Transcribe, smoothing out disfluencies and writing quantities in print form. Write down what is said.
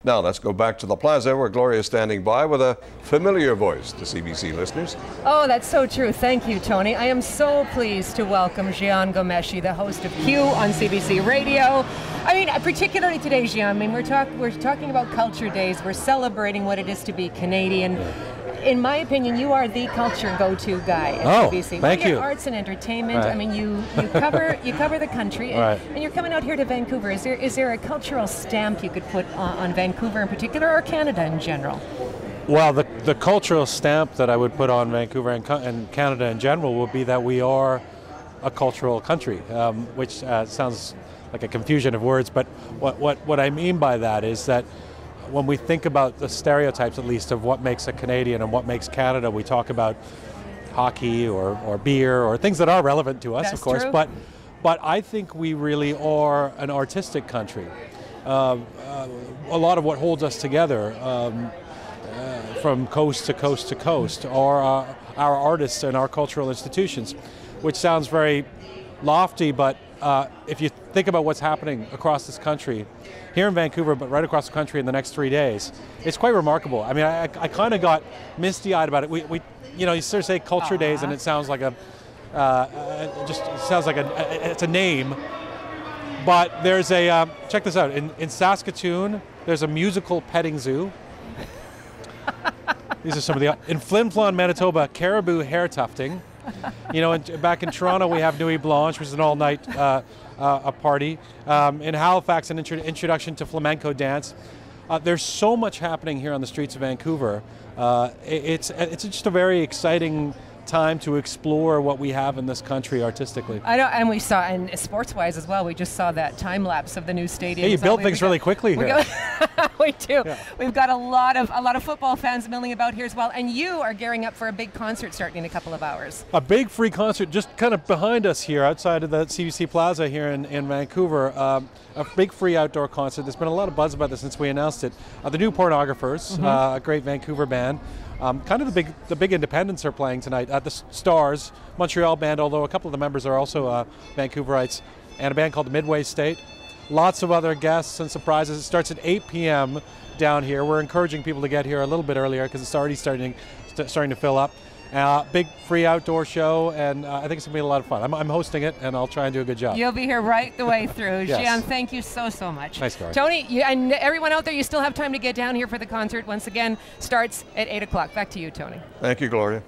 Now let's go back to the plaza where Gloria is standing by with a familiar voice to CBC listeners. Oh, that's so true. Thank you, Tony. I am so pleased to welcome Jian Ghomeshi, the host of Q on CBC Radio. I mean, particularly today, Jian, I mean, we're talking about Culture Days. We're celebrating what it is to be Canadian. In my opinion, you are the culture go-to guy at CBC. Thank you. Arts and entertainment. Right. I mean, you cover the country, and you're coming out here to Vancouver. Is there a cultural stamp you could put on Vancouver in particular, or Canada in general? Well, the cultural stamp that I would put on Vancouver and Canada in general would be that we are a cultural country, which sounds like a confusion of words. But what I mean by that is that when we think about the stereotypes, at least, of what makes a Canadian and what makes Canada, we talk about hockey or beer or things that are relevant to us, That's of course. True. But I think we really are an artistic country. A lot of what holds us together from coast to coast to coast are our artists and our cultural institutions, which sounds very lofty, but if you think about what's happening across this country, here in Vancouver, but right across the country in the next 3 days, it's quite remarkable. I mean, I kind of got misty-eyed about it. You sort of say Culture Days, and it sounds like it's a name. But there's a check this out. In Saskatoon, there's a musical petting zoo. These are some of the in Flin Flon, Manitoba, caribou hair tufting. You know, back in Toronto, we have Nuit Blanche, which is an all-night a party. In Halifax, an introduction to flamenco dance. There's so much happening here on the streets of Vancouver. It's just a very exciting time to explore what we have in this country artistically. I know, and we saw, and sports-wise as well, we just saw that time lapse of the new stadium. Yeah, you build things really quickly here. We do. Yeah. We've got a lot of football fans milling about here as well, and you are gearing up for a big concert starting in a couple of hours. A big free concert just kind of behind us here, outside of the CBC Plaza here in Vancouver. A big free outdoor concert. There's been a lot of buzz about this since we announced it. The New Pornographers, a great Vancouver band. Kind of the big independents are playing tonight. The Stars, Montreal band, although a couple of the members are also Vancouverites, and a band called the Midway State. Lots of other guests and surprises. It starts at 8 p.m. down here. We're encouraging people to get here a little bit earlier because it's already starting to fill up. Big free outdoor show, and I think it's going to be a lot of fun. I'm hosting it, and I'll try and do a good job. You'll be here right the way through. Yes. Jian, thank you so much. Nice story. Tony, and everyone out there, you still have time to get down here for the concert. Once again, starts at 8 o'clock. Back to you, Tony. Thank you, Gloria.